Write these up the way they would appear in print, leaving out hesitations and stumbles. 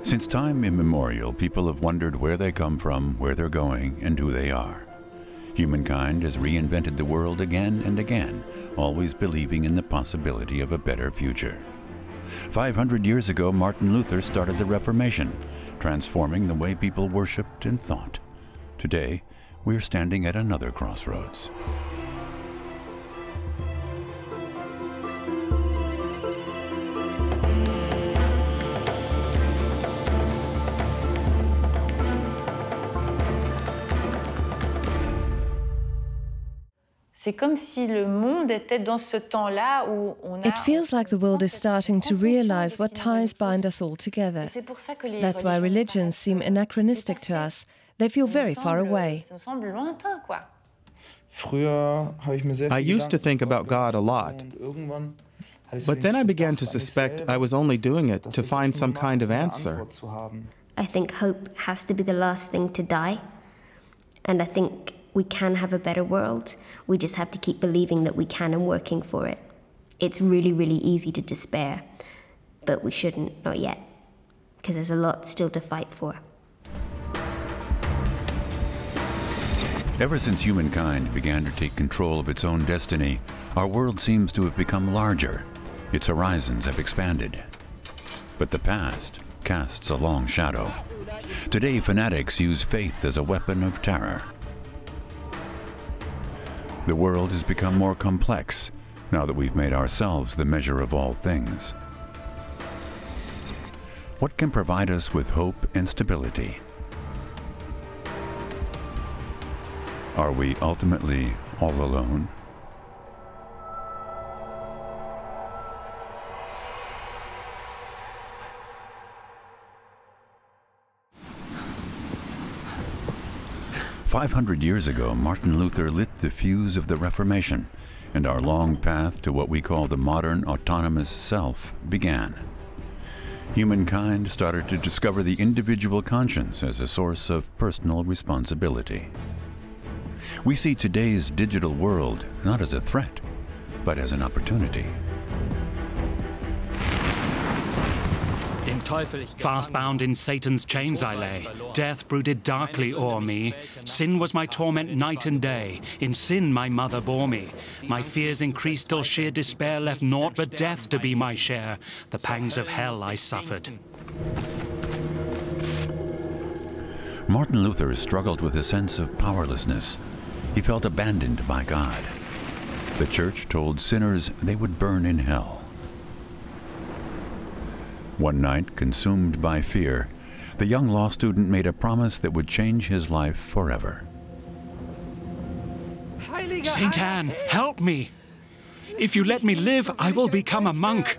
Since time immemorial, people have wondered where they come from, where they're going, and who they are. Humankind has reinvented the world again and again, always believing in the possibility of a better future. 500 years ago, Martin Luther started the Reformation, transforming the way people worshipped and thought. Today, we're standing at another crossroads. C'est comme si le monde était dans ce temps-là où on a... It feels like the world is starting to realize what ties bind us all together. That's why religions seem anachronistic to us. They feel very far away. I used to think about God a lot, but then I began to suspect I was only doing it to find some kind of answer. I think hope has to be the last thing to die, and I think we can have a better world. We just have to keep believing that we can and working for it. It's really, really easy to despair, but we shouldn't, not yet, because there's a lot still to fight for. Ever since humankind began to take control of its own destiny, our world seems to have become larger. Its horizons have expanded. But the past casts a long shadow. Today, fanatics use faith as a weapon of terror. The world has become more complex now that we've made ourselves the measure of all things. What can provide us with hope and stability? Are we ultimately all alone? "500 years ago, Martin Luther lit the fuse of the Reformation, and our long path to what we call the modern autonomous self began. Humankind started to discover the individual conscience as a source of personal responsibility. We see today's digital world not as a threat, but as an opportunity. Fast bound in Satan's chains I lay. Death brooded darkly o'er me. Sin was my torment night and day. In sin my mother bore me. My fears increased till sheer despair left naught but death to be my share. The pangs of hell I suffered." Martin Luther struggled with a sense of powerlessness. He felt abandoned by God. The church told sinners they would burn in hell. One night, consumed by fear, the young law student made a promise that would change his life forever. "Saint Anne, help me! If you let me live, I will become a monk."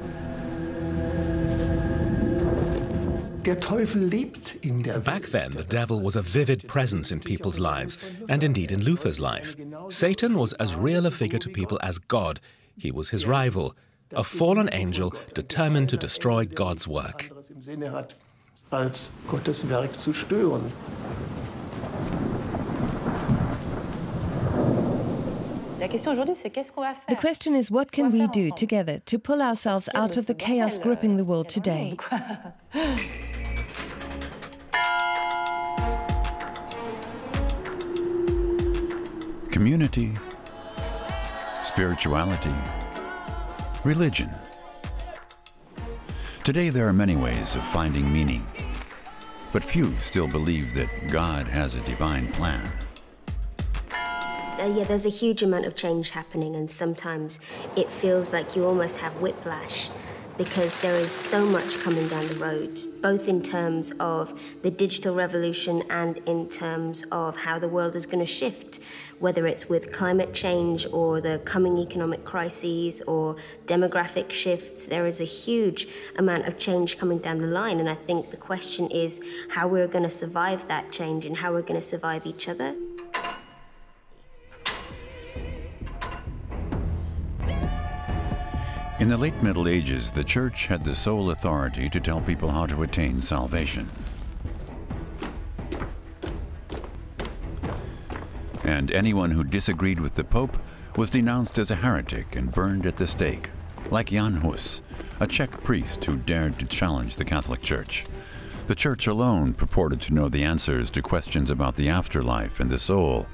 Back then, the devil was a vivid presence in people's lives, and indeed in Luther's life. Satan was as real a figure to people as God. He was his rival, a fallen angel determined to destroy God's work. The question is, what can we do together to pull ourselves out of the chaos gripping the world today? Community, spirituality, religion. Today there are many ways of finding meaning, but few still believe that God has a divine plan. Yeah, there's a huge amount of change happening, and sometimes it feels like you almost have whiplash because there is so much coming down the road, both in terms of the digital revolution and in terms of how the world is going to shift, whether it's with climate change or the coming economic crises or demographic shifts. There is a huge amount of change coming down the line, and I think the question is how we're going to survive that change and how we're going to survive each other. In the late Middle Ages, the Church had the sole authority to tell people how to attain salvation. And anyone who disagreed with the Pope was denounced as a heretic and burned at the stake, like Jan Hus, a Czech priest who dared to challenge the Catholic Church. The church alone purported to know the answers to questions about the afterlife and the soul,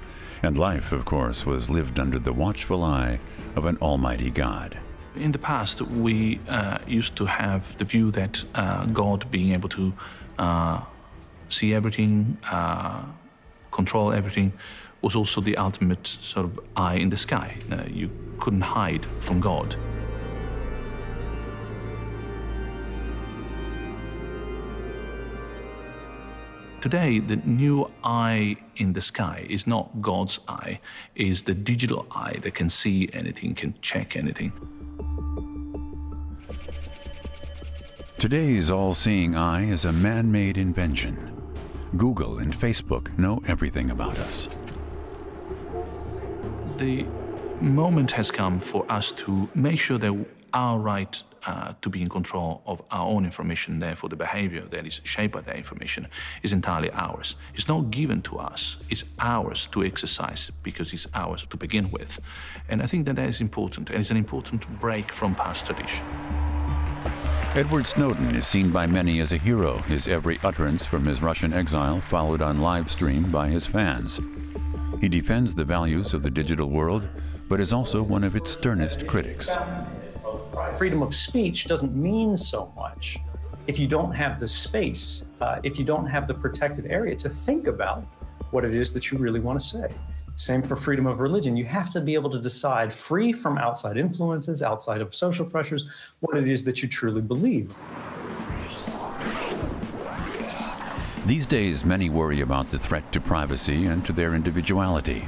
and life, of course, was lived under the watchful eye of an almighty God. In the past, we used to have the view that God being able to see everything, control everything, was also the ultimate sort of eye in the sky. You couldn't hide from God. Today, the new eye in the sky is not God's eye, is the digital eye that can see anything, can check anything. Today's all-seeing eye is a man-made invention. Google and Facebook know everything about us. The moment has come for us to make sure that our right to be in control of our own information, therefore the behavior that is shaped by that information, is entirely ours. It's not given to us, it's ours to exercise because it's ours to begin with. And I think that is important, and it's an important break from past tradition. Edward Snowden is seen by many as a hero, his every utterance from his Russian exile followed on live stream by his fans. He defends the values of the digital world, but is also one of its sternest critics. Freedom of speech doesn't mean so much if you don't have the space, if you don't have the protected area to think about what it is that you really want to say. Same for freedom of religion. You have to be able to decide, free from outside influences, outside of social pressures, what it is that you truly believe. These days, many worry about the threat to privacy and to their individuality.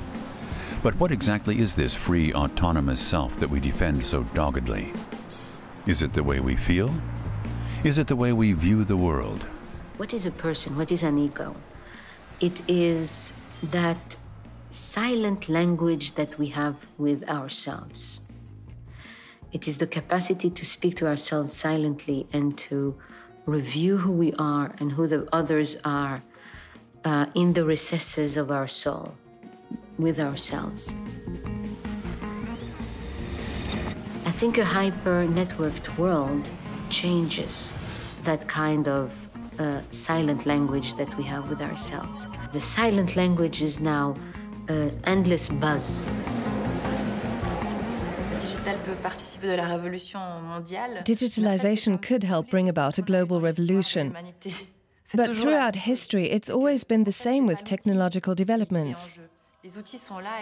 But what exactly is this free, autonomous self that we defend so doggedly? Is it the way we feel? Is it the way we view the world? What is a person? What is an ego? It is that silent language that we have with ourselves. It is the capacity to speak to ourselves silently and to review who we are and who the others are in the recesses of our soul, with ourselves. I think a hyper-networked world changes that kind of silent language that we have with ourselves. The silent language is now endless buzz. Digitalization could help bring about a global revolution. But throughout history, it's always been the same with technological developments.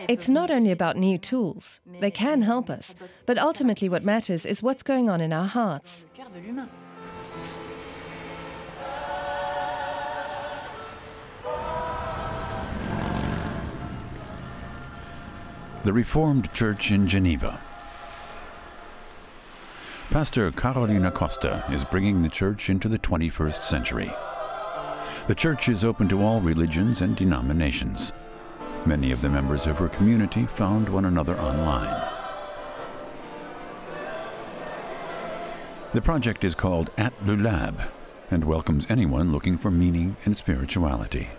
It's not only about new tools. They can help us. But ultimately what matters is what's going on in our hearts. The Reformed Church in Geneva. Pastor Carolina Costa is bringing the church into the 21st century. The church is open to all religions and denominations. Many of the members of her community found one another online. The project is called At Le Lab and welcomes anyone looking for meaning and spirituality.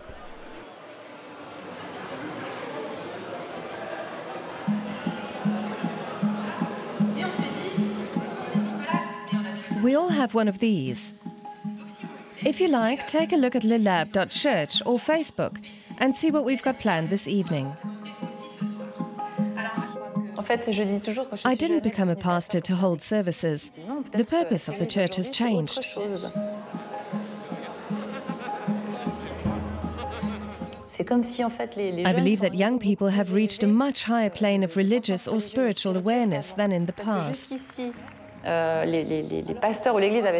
We all have one of these. If you like, take a look at lelab.church or Facebook and see what we've got planned this evening. I didn't become a pastor to hold services. The purpose of the church has changed. I believe that young people have reached a much higher plane of religious or spiritual awareness than in the past.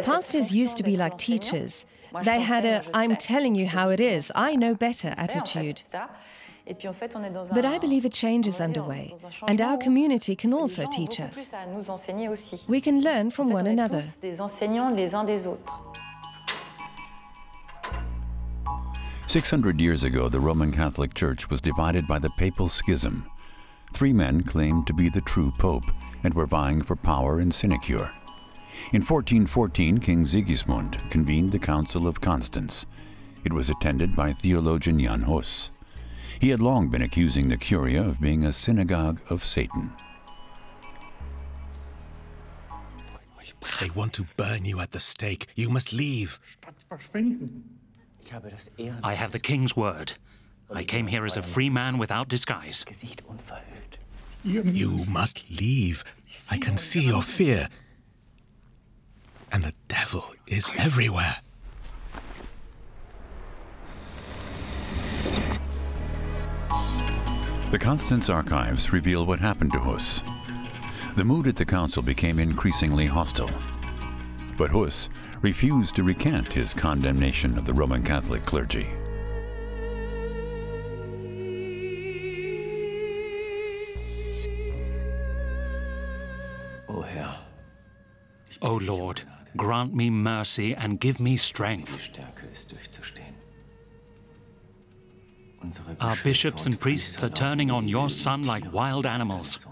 Pastors used to be like teachers. They had a "I'm telling you how it is, I know better" attitude. But I believe a change is underway, and our community can also teach us. We can learn from one another. 600 years ago, the Roman Catholic Church was divided by the Papal Schism. 3 men claimed to be the true Pope and were vying for power and sinecure. In 1414, King Sigismund convened the Council of Constance. It was attended by theologian Jan Hus. He had long been accusing the Curia of being a synagogue of Satan. They want to burn you at the stake. You must leave. I have the king's word. I came here as a free man without disguise. You must leave. I can see your fear. And the devil is everywhere. The Constance archives reveal what happened to Hus. The mood at the council became increasingly hostile. But Hus refused to recant his condemnation of the Roman Catholic clergy. O Lord, grant me mercy and give me strength. Our bishops and priests are turning on your son like wild animals.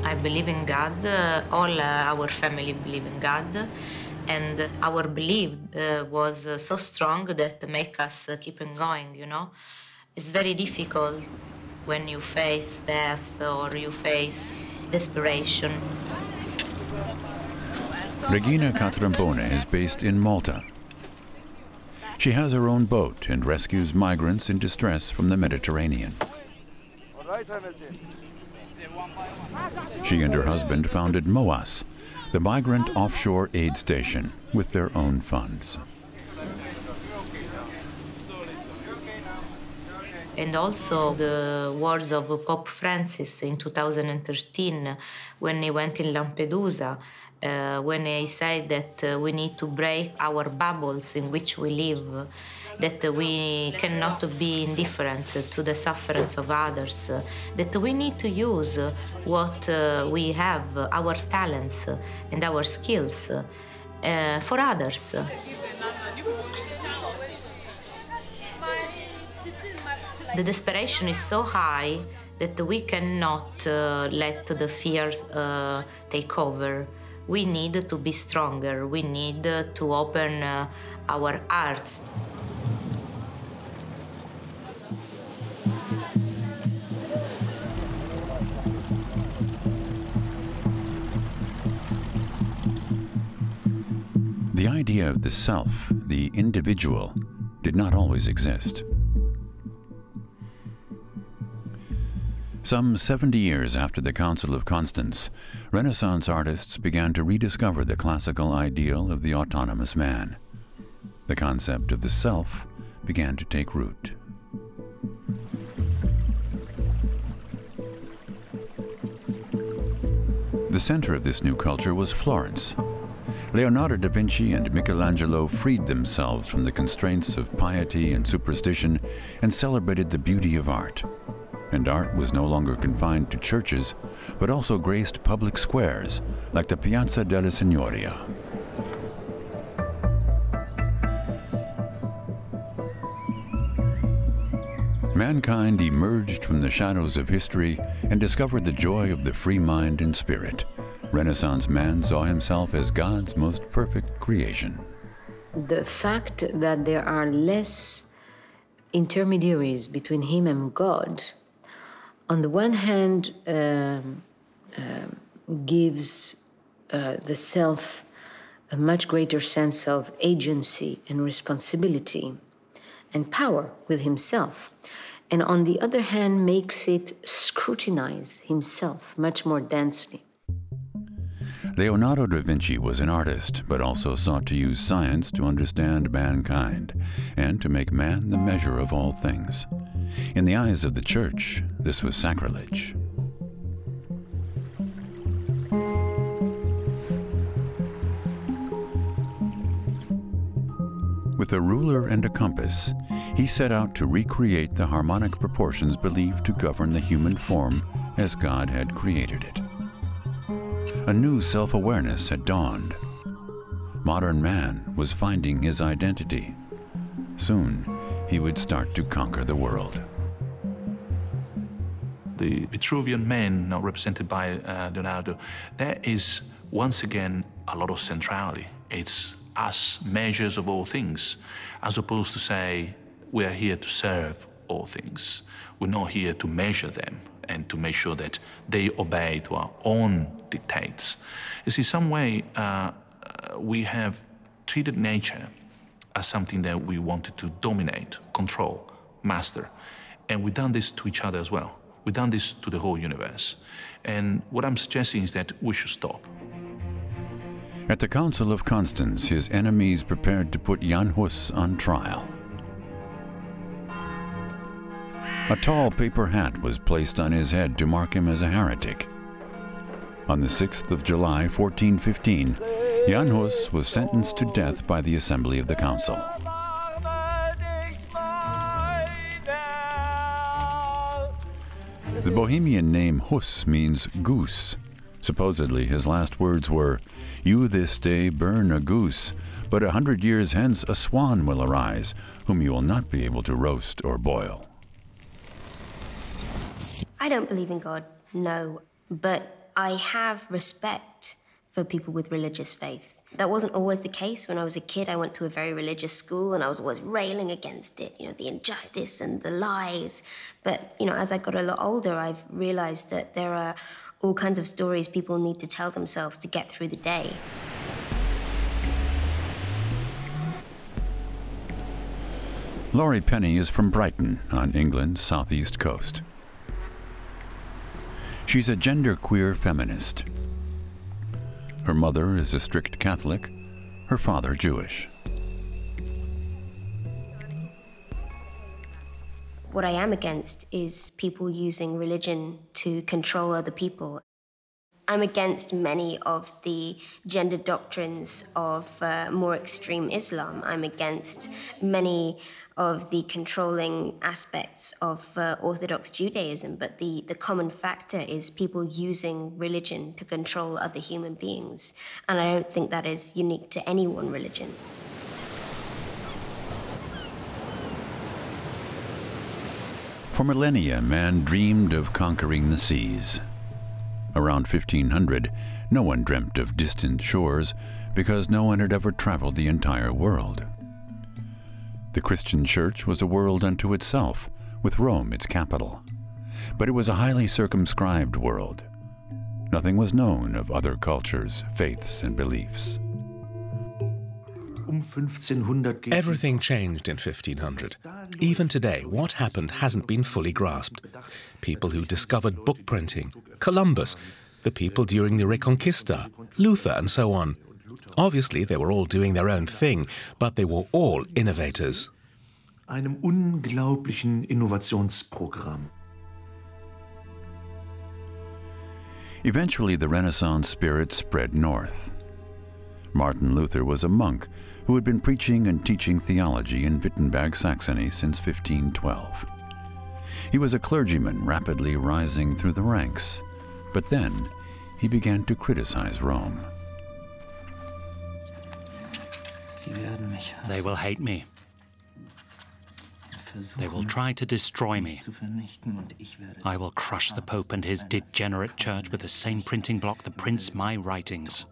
I believe in God, all our family believe in God, and our belief was so strong that make us keep on going, you know. It's very difficult when you face death or you face desperation. Regina Catrambone is based in Malta. She has her own boat and rescues migrants in distress from the Mediterranean. She and her husband founded MOAS, the Migrant Offshore Aid Station, with their own funds. And also the words of Pope Francis in 2013, when he went in Lampedusa, when he said that we need to break our bubbles in which we live, that we cannot be indifferent to the sufferings of others, that we need to use what we have, our talents and our skills, for others. The desperation is so high that we cannot let the fears take over. We need to be stronger. We need to open our hearts. The idea of the self, the individual, did not always exist. Some 70 years after the Council of Constance, Renaissance artists began to rediscover the classical ideal of the autonomous man. The concept of the self began to take root. The center of this new culture was Florence. Leonardo da Vinci and Michelangelo freed themselves from the constraints of piety and superstition and celebrated the beauty of art. And art was no longer confined to churches, but also graced public squares, like the Piazza della Signoria. Mankind emerged from the shadows of history and discovered the joy of the free mind and spirit. Renaissance man saw himself as God's most perfect creation. The fact that there are less intermediaries between him and God, on the one hand, gives the self a much greater sense of agency and responsibility and power with himself. And on the other hand, makes it scrutinize himself much more densely. Leonardo da Vinci was an artist, but also sought to use science to understand mankind and to make man the measure of all things. In the eyes of the Church, this was sacrilege. With a ruler and a compass, he set out to recreate the harmonic proportions believed to govern the human form as God had created it. A new self-awareness had dawned. Modern man was finding his identity. Soon, he would start to conquer the world. The Vitruvian man, now represented by Leonardo, there is once again a lot of centrality. It's as measures of all things, as opposed to say, we are here to serve all things. We're not here to measure them and to make sure that they obey to our own dictates. You see, some way we have treated nature as something that we wanted to dominate, control, master. And we've done this to each other as well. We've done this to the whole universe. And what I'm suggesting is that we should stop. At the Council of Constance, his enemies prepared to put Jan Hus on trial. A tall paper hat was placed on his head to mark him as a heretic. On the 6th of July, 1415, Jan Hus was sentenced to death by the Assembly of the Council. The Bohemian name Hus means goose. Supposedly, his last words were, "You this day burn a goose, but 100 years hence a swan will arise, whom you will not be able to roast or boil." I don't believe in God, no, but I have respect for people with religious faith. That wasn't always the case. When I was a kid, I went to a very religious school and I was always railing against it, the injustice and the lies. But, as I got a lot older, I've realized that there are all kinds of stories people need to tell themselves to get through the day. Laurie Penny is from Brighton on England's southeast coast. She's a genderqueer feminist. Her mother is a strict Catholic, her father Jewish. What I am against is people using religion to control other people. I'm against many of the gender doctrines of more extreme Islam. I'm against many of the controlling aspects of Orthodox Judaism, but the common factor is people using religion to control other human beings. And I don't think that is unique to any one religion. For millennia, man dreamed of conquering the seas. Around 1500, no one dreamt of distant shores because no one had ever traveled the entire world. The Christian church was a world unto itself, with Rome its capital. But it was a highly circumscribed world. Nothing was known of other cultures, faiths, and beliefs. Everything changed in 1500. Even today, what happened hasn't been fully grasped. People who discovered book printing, Columbus, the people during the Reconquista, Luther, and so on. Obviously, they were all doing their own thing, but they were all innovators. Einem unglaublichen Innovationsprogramm. Eventually, the Renaissance spirit spread north. Martin Luther was a monk who had been preaching and teaching theology in Wittenberg, Saxony since 1512. He was a clergyman rapidly rising through the ranks, but then he began to criticize Rome. They will hate me. They will try to destroy me. I will crush the Pope and his degenerate church with the same printing block that prints my writings.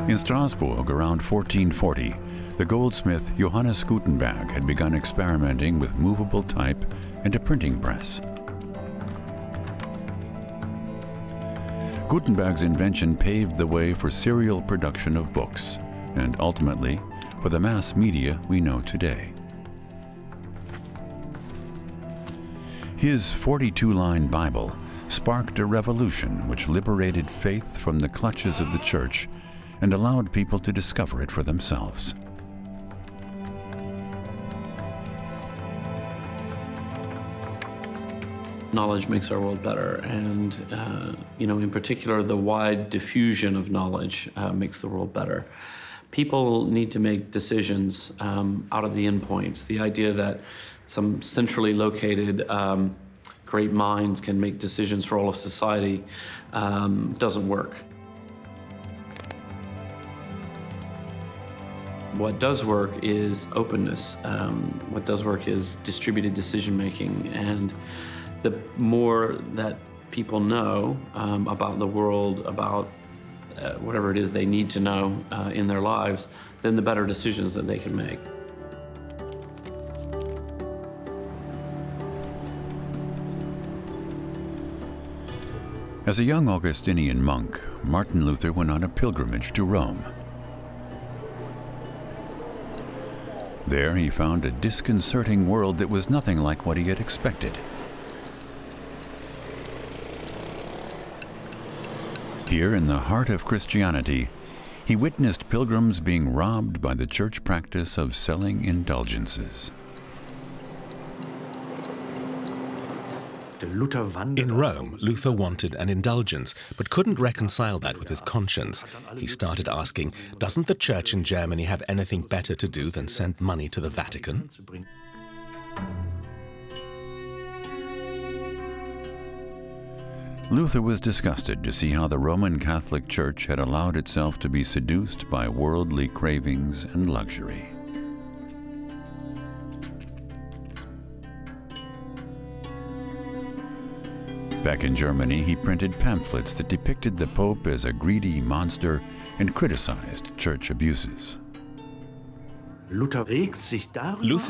In Strasbourg around 1440, the goldsmith Johannes Gutenberg had begun experimenting with movable type and a printing press. Gutenberg's invention paved the way for serial production of books, and ultimately for the mass media we know today. His 42-line Bible sparked a revolution which liberated faith from the clutches of the church and allowed people to discover it for themselves. Knowledge makes our world better, and in particular, the wide diffusion of knowledge makes the world better. People need to make decisions out of the endpoints. The idea that some centrally located great minds can make decisions for all of society doesn't work. What does work is openness. What does work is distributed decision-making. And the more that people know about the world, about whatever it is they need to know in their lives, then the better decisions that they can make. As a young Augustinian monk, Martin Luther went on a pilgrimage to Rome. There he found a disconcerting world that was nothing like what he had expected. Here in the heart of Christianity, he witnessed pilgrims being robbed by the church practice of selling indulgences. In Rome, Luther wanted an indulgence, but couldn't reconcile that with his conscience. He started asking, doesn't the church in Germany have anything better to do than send money to the Vatican? Luther was disgusted to see how the Roman Catholic Church had allowed itself to be seduced by worldly cravings and luxury. Back in Germany, he printed pamphlets that depicted the Pope as a greedy monster and criticized church abuses. Luther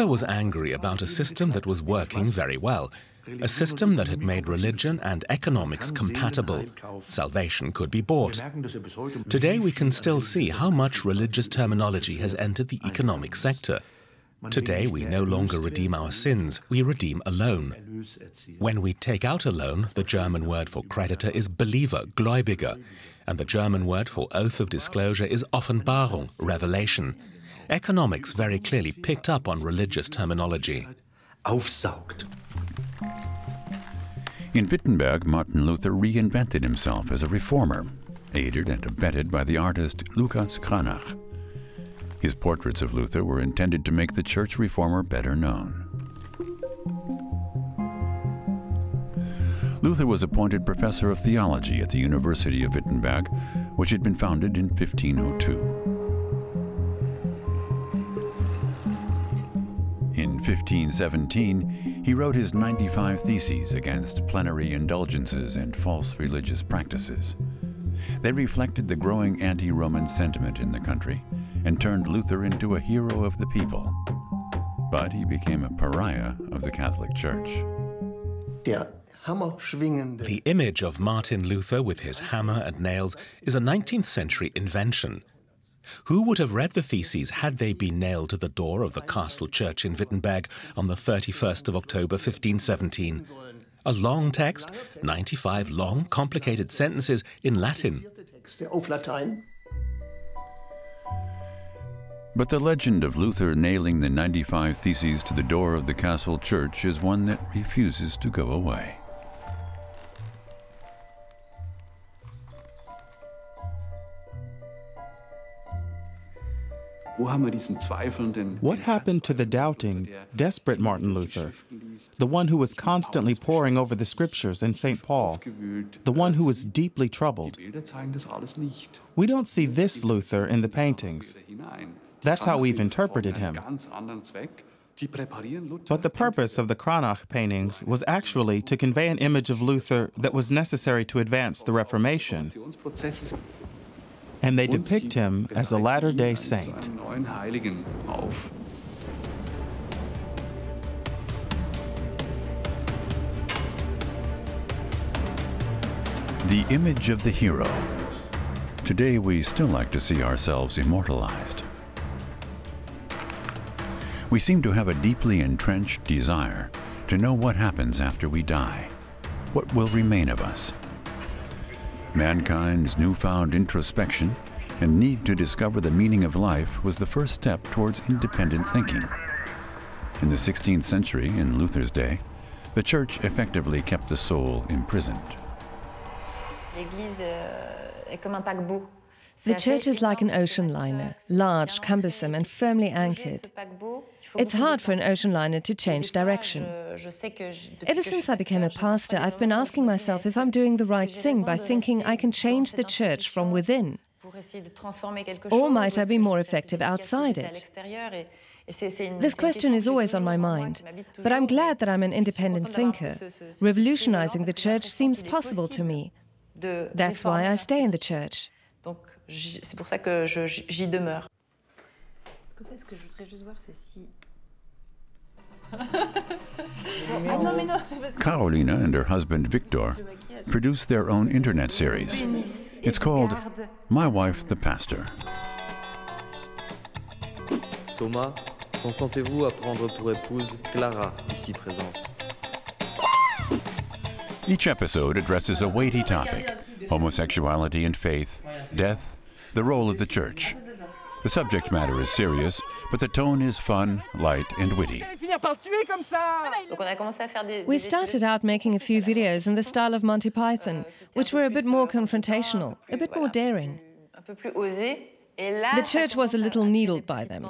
was angry about a system that was working very well, a system that had made religion and economics compatible. Salvation could be bought. Today we can still see how much religious terminology has entered the economic sector. Today we no longer redeem our sins, we redeem a loan. When we take out a loan, the German word for creditor is Believer, Gläubiger, and the German word for oath of disclosure is Offenbarung, revelation. Economics very clearly picked up on religious terminology. Aufsaugt. In Wittenberg, Martin Luther reinvented himself as a reformer, aided and abetted by the artist Lucas Cranach. His portraits of Luther were intended to make the church reformer better known. Luther was appointed professor of theology at the University of Wittenberg, which had been founded in 1502. In 1517, he wrote his 95 Theses against plenary indulgences and false religious practices. They reflected the growing anti-Roman sentiment in the country and turned Luther into a hero of the people. But he became a pariah of the Catholic Church. The image of Martin Luther with his hammer and nails is a 19th century invention. Who would have read the Theses had they been nailed to the door of the castle church in Wittenberg on the 31st of October 1517? A long text, 95 long, complicated sentences in Latin. But the legend of Luther nailing the 95 Theses to the door of the castle church is one that refuses to go away. What happened to the doubting, desperate Martin Luther, the one who was constantly poring over the scriptures in St. Paul, the one who was deeply troubled? We don't see this Luther in the paintings. That's how we've interpreted him. But the purpose of the Cranach paintings was actually to convey an image of Luther that was necessary to advance the Reformation. And they depict him as a latter-day saint. The image of the hero. Today we still like to see ourselves immortalized. We seem to have a deeply entrenched desire to know what happens after we die, what will remain of us. Mankind's newfound introspection and need to discover the meaning of life was the first step towards independent thinking. In the 16th century, in Luther's day, the Church effectively kept the soul imprisoned. The church is like an ocean liner, large, cumbersome, and firmly anchored. It's hard for an ocean liner to change direction. Ever since I became a pastor, I've been asking myself if I'm doing the right thing by thinking I can change the church from within. Or might I be more effective outside it? This question is always on my mind, but I'm glad that I'm an independent thinker. Revolutionizing the church seems possible to me. That's why I stay in the church. C'est pour ça que j'y demeure. Ce que je voudrais juste voir, c'est si... Carolina and her husband Victor produced their own internet series. It's called My Wife the Pastor. Thomas, consentez-vous à prendre pour épouse Clara, ici présente? Each episode addresses a weighty topic: homosexuality and faith, death, the role of the church. The subject matter is serious, but the tone is fun, light, and witty. We started out making a few videos in the style of Monty Python, which were a bit more confrontational, a bit more daring. The church was a little needled by them.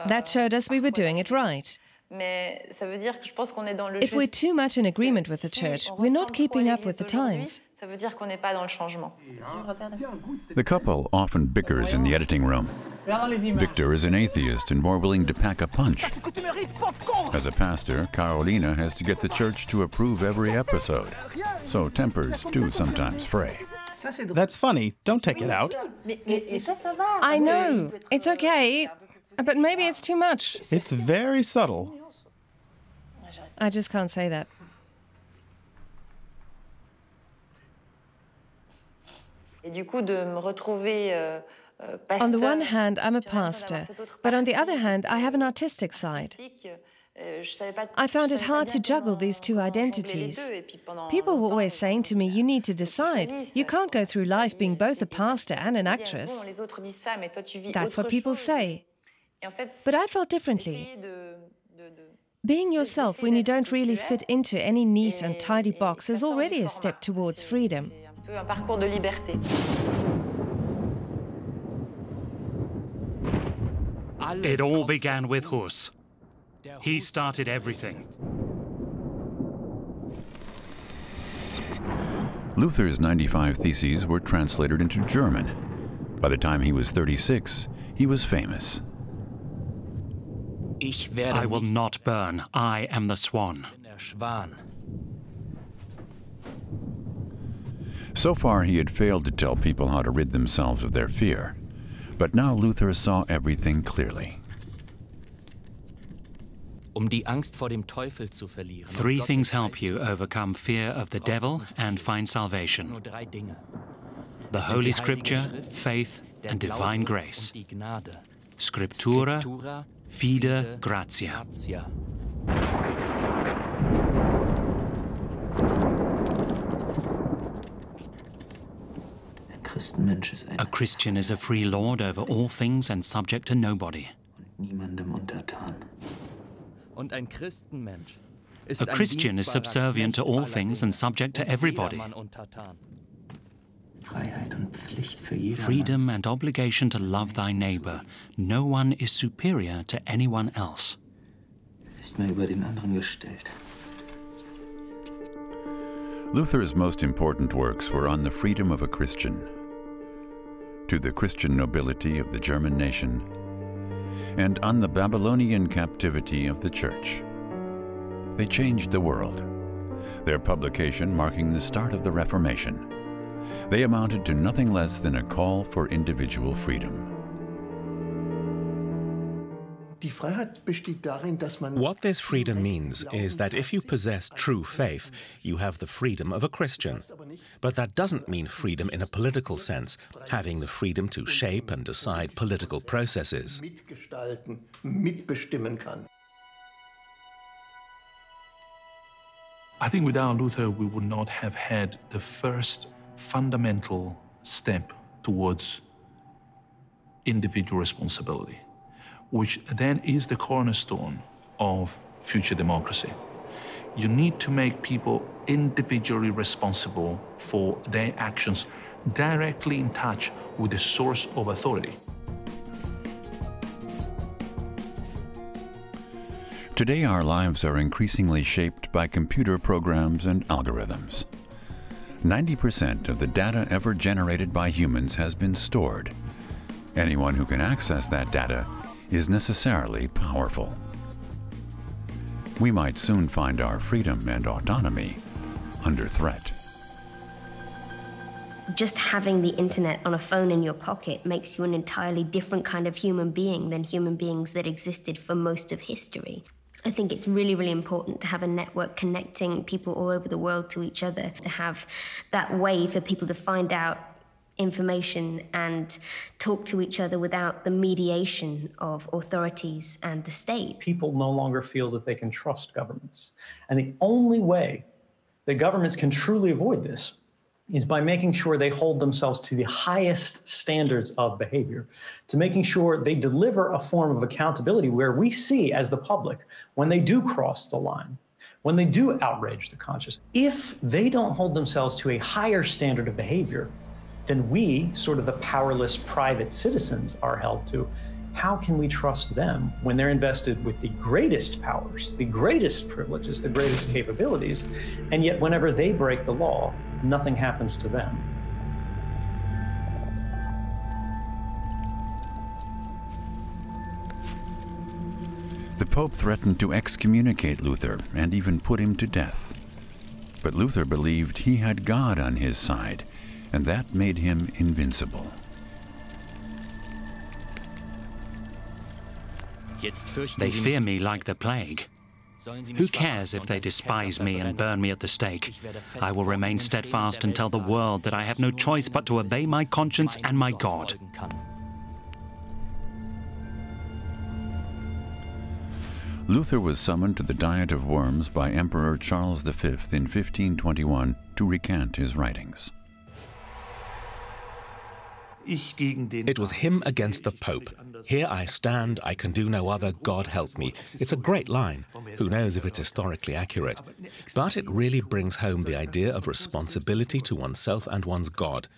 That showed us we were doing it right. If we're too much in agreement with the church, we're not keeping up with the times. The couple often bickers in the editing room. Victor is an atheist and more willing to pack a punch. As a pastor, Carolina has to get the church to approve every episode, so tempers do sometimes fray. That's funny. Don't take it out. I know. It's okay. But maybe it's too much. It's very subtle. I just can't say that. On the one hand, I'm a pastor, but on the other hand, I have an artistic side. I found it hard to juggle these two identities. People were always saying to me, you need to decide. You can't go through life being both a pastor and an actress. That's what people say. But I felt differently. Being yourself when you don't really fit into any neat and tidy box is already a step towards freedom. It all began with Hus. He started everything. Luther's 95 theses were translated into German. By the time he was 36, he was famous. I will not burn. I am the swan. So far, he had failed to tell people how to rid themselves of their fear. But now Luther saw everything clearly. Three things help you overcome fear of the devil and find salvation: the Holy Scripture, faith, and divine grace. Scriptura, fide, gratia. A Christian is a free lord over all things and subject to nobody. A Christian is subservient to all things and subject to everybody. Freedom and obligation to love thy neighbor. No one is superior to anyone else. Luther's most important works were on the freedom of a Christian, to the Christian nobility of the German nation, and on the Babylonian captivity of the Church. They changed the world, their publication marking the start of the Reformation. They amounted to nothing less than a call for individual freedom. What this freedom means is that if you possess true faith, you have the freedom of a Christian. But that doesn't mean freedom in a political sense, having the freedom to shape and decide political processes. I think without Luther, we would not have had the first fundamental step towards individual responsibility, which then is the cornerstone of future democracy. You need to make people individually responsible for their actions, directly in touch with the source of authority. Today, our lives are increasingly shaped by computer programs and algorithms. 90% of the data ever generated by humans has been stored. Anyone who can access that data is necessarily powerful. We might soon find our freedom and autonomy under threat. Just having the internet on a phone in your pocket makes you an entirely different kind of human being than human beings that existed for most of history. I think it's really, really important to have a network connecting people all over the world to each other, to have that way for people to find out information and talk to each other without the mediation of authorities and the state. People no longer feel that they can trust governments. And the only way that governments can truly avoid this is by making sure they hold themselves to the highest standards of behavior, to making sure they deliver a form of accountability where we see as the public when they do cross the line, when they do outrage the conscience. If they don't hold themselves to a higher standard of behavior than we, sort of the powerless private citizens, are held to, how can we trust them when they're invested with the greatest powers, the greatest privileges, the greatest capabilities, and yet whenever they break the law, nothing happens to them? The Pope threatened to excommunicate Luther and even put him to death. But Luther believed he had God on his side, and that made him invincible. They fear me like the plague. Who cares if they despise me and burn me at the stake? I will remain steadfast and tell the world that I have no choice but to obey my conscience and my God. Luther was summoned to the Diet of Worms by Emperor Charles V in 1521 to recant his writings. It was him against the Pope. Here I stand, I can do no other, God help me. It's a great line. Who knows if it's historically accurate? But it really brings home the idea of responsibility to oneself and one's God.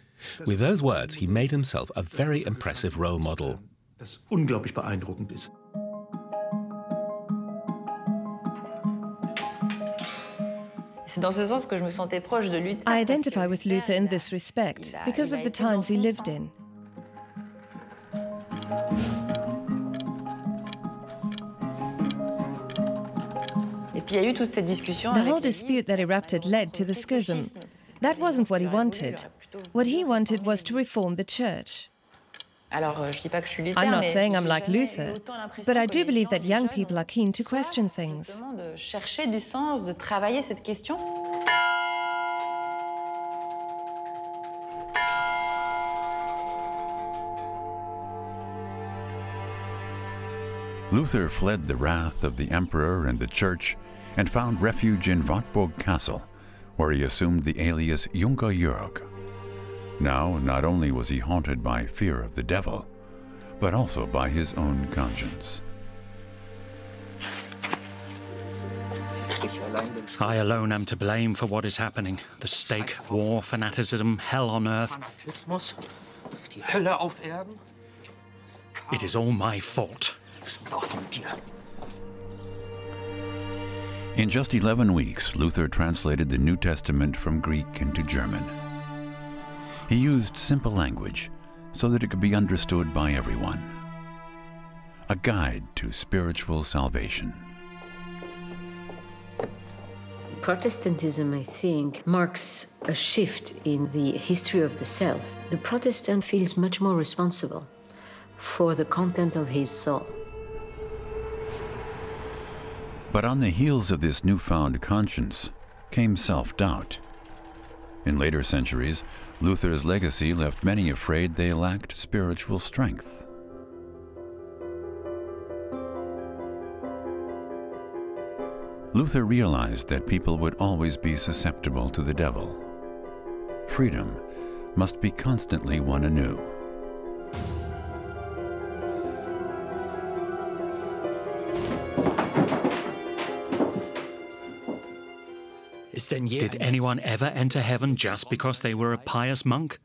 With those words, he made himself a very impressive role model. Das unglaublich beeindruckend ist. I identify with Luther in this respect because of the times he lived in. The whole dispute that erupted led to the schism. That wasn't what he wanted. What he wanted was to reform the church. I'm not saying I'm like Luther, but I do believe that young people are keen to question things. Luther fled the wrath of the emperor and the church and found refuge in Wartburg Castle, where he assumed the alias Junker Jörg. Now, not only was he haunted by fear of the devil, but also by his own conscience. I alone am to blame for what is happening. The stake, war, fanaticism, hell on earth. It is all my fault. In just 11 weeks, Luther translated the New Testament from Greek into German. He used simple language so that it could be understood by everyone. A guide to spiritual salvation. Protestantism, I think, marks a shift in the history of the self. The Protestant feels much more responsible for the content of his soul. But on the heels of this newfound conscience came self-doubt. In later centuries, Luther's legacy left many afraid they lacked spiritual strength. Luther realized that people would always be susceptible to the devil. Freedom must be constantly won anew. Did anyone ever enter heaven just because they were a pious monk?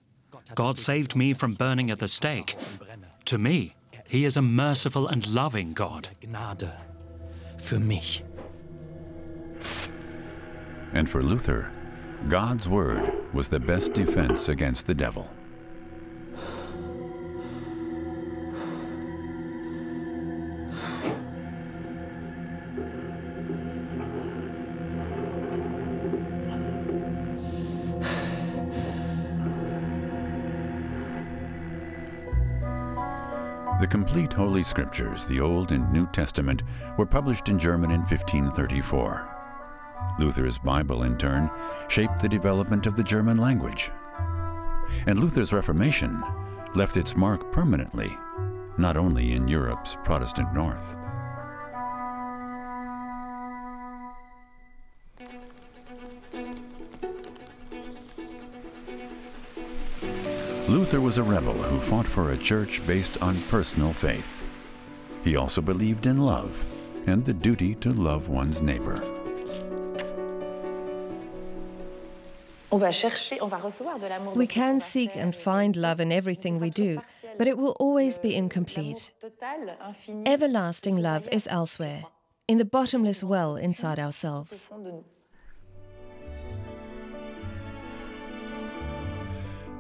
God saved me from burning at the stake. To me, he is a merciful and loving God. And for Luther, God's word was the best defense against the devil. The complete Holy Scriptures, the Old and New Testament, were published in German in 1534. Luther's Bible, in turn, shaped the development of the German language. And Luther's Reformation left its mark permanently, not only in Europe's Protestant North. Luther was a rebel who fought for a church based on personal faith. He also believed in love and the duty to love one's neighbor. We can seek and find love in everything we do, but it will always be incomplete. Everlasting love is elsewhere, in the bottomless well inside ourselves.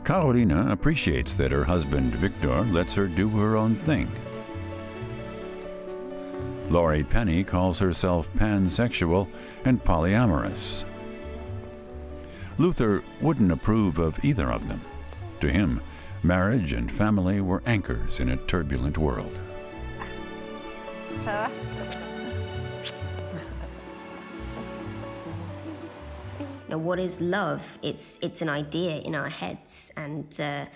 Carolina appreciates that her husband, Victor, lets her do her own thing. Laurie Penny calls herself pansexual and polyamorous. Luther wouldn't approve of either of them. To him, marriage and family were anchors in a turbulent world. Now, what is love? It's an idea in our heads, and that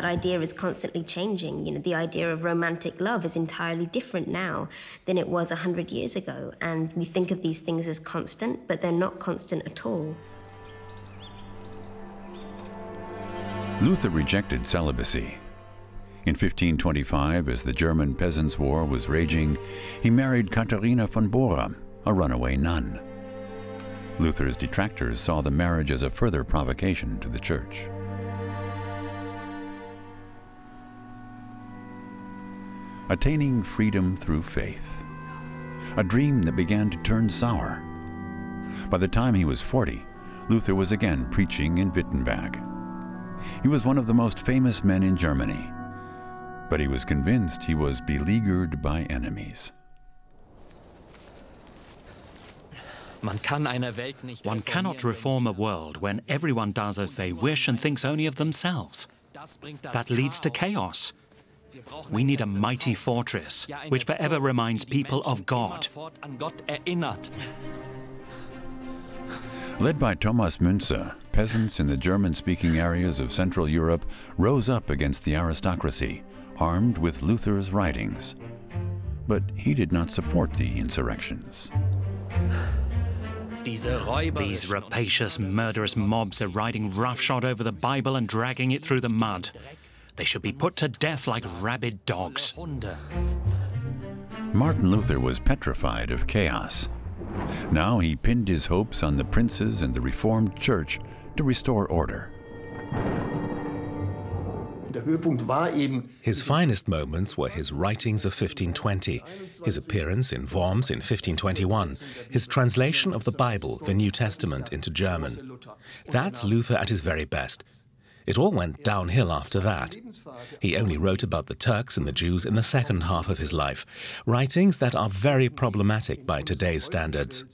idea is constantly changing. You know, the idea of romantic love is entirely different now than it was 100 years ago, and we think of these things as constant, but they're not constant at all. Luther rejected celibacy. In 1525, as the German Peasants' War was raging, he married Katharina von Bora, a runaway nun. Luther's detractors saw the marriage as a further provocation to the church. Attaining freedom through faith, a dream that began to turn sour. By the time he was 40, Luther was again preaching in Wittenberg. He was one of the most famous men in Germany, but he was convinced he was beleaguered by enemies. One cannot reform a world when everyone does as they wish and thinks only of themselves. That leads to chaos. We need a mighty fortress which forever reminds people of God. Led by Thomas Münzer, peasants in the German-speaking areas of Central Europe rose up against the aristocracy, armed with Luther's writings. But he did not support the insurrections. These rapacious, murderous mobs are riding roughshod over the Bible and dragging it through the mud. They should be put to death like rabid dogs. Martin Luther was petrified of chaos. Now he pinned his hopes on the princes and the Reformed Church to restore order. His finest moments were his writings of 1520, his appearance in Worms in 1521, his translation of the Bible, the New Testament, into German. That's Luther at his very best. It all went downhill after that. He only wrote about the Turks and the Jews in the second half of his life, writings that are very problematic by today's standards.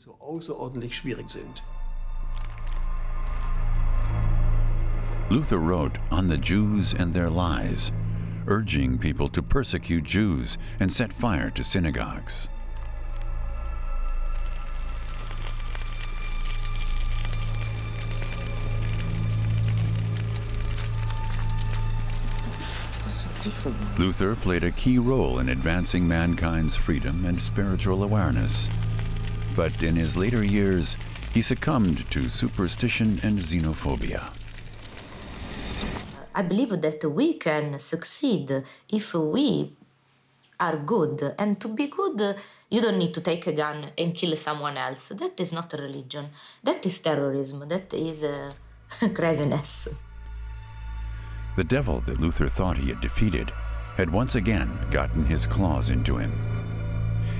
Luther wrote on the Jews and their lies, urging people to persecute Jews and set fire to synagogues. Luther played a key role in advancing mankind's freedom and spiritual awareness. But in his later years, he succumbed to superstition and xenophobia. I believe that we can succeed if we are good. And to be good, you don't need to take a gun and kill someone else. That is not a religion. That is terrorism. That is craziness. The devil that Luther thought he had defeated had once again gotten his claws into him.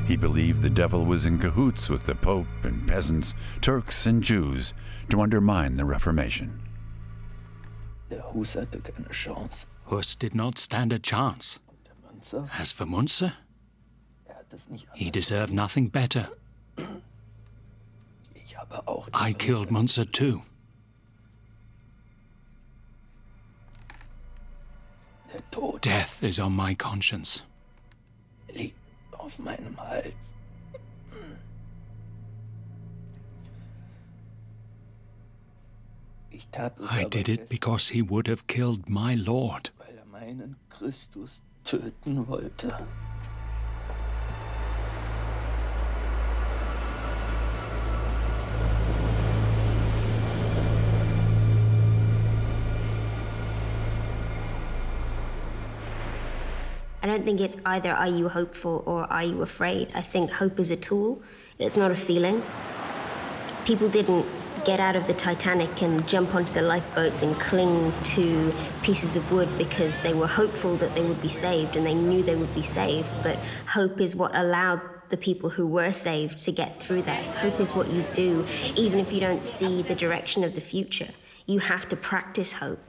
He believed the devil was in cahoots with the Pope and peasants, Turks and Jews, to undermine the Reformation. Hus did not stand a chance. As for Munzer, he deserved nothing better. I killed Munzer too. Death is on my conscience. I did it because he would have killed my Lord. I don't think it's either are you hopeful or are you afraid. I think hope is a tool, it's not a feeling. People didn't get out of the Titanic and jump onto the lifeboats and cling to pieces of wood because they were hopeful that they would be saved and they knew they would be saved. But hope is what allowed the people who were saved to get through that. Hope is what you do, even if you don't see the direction of the future. You have to practice hope.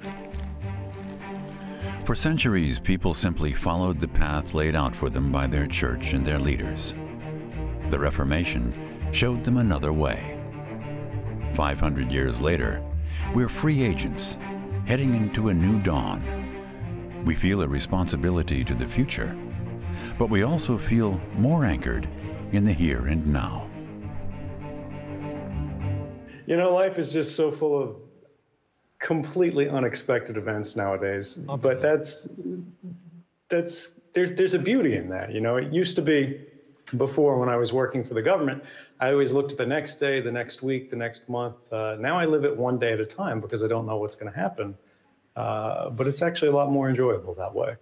For centuries, people simply followed the path laid out for them by their church and their leaders. The Reformation showed them another way. 500 years later, we're free agents, heading into a new dawn. We feel a responsibility to the future, but we also feel more anchored in the here and now. You know, life is just so full of completely unexpected events nowadays. But there's a beauty in that. You know, it used to be before when I was working for the government, I always looked at the next day, the next week, the next month. Now I live it one day at a time because I don't know what's going to happen. But it's actually a lot more enjoyable that way.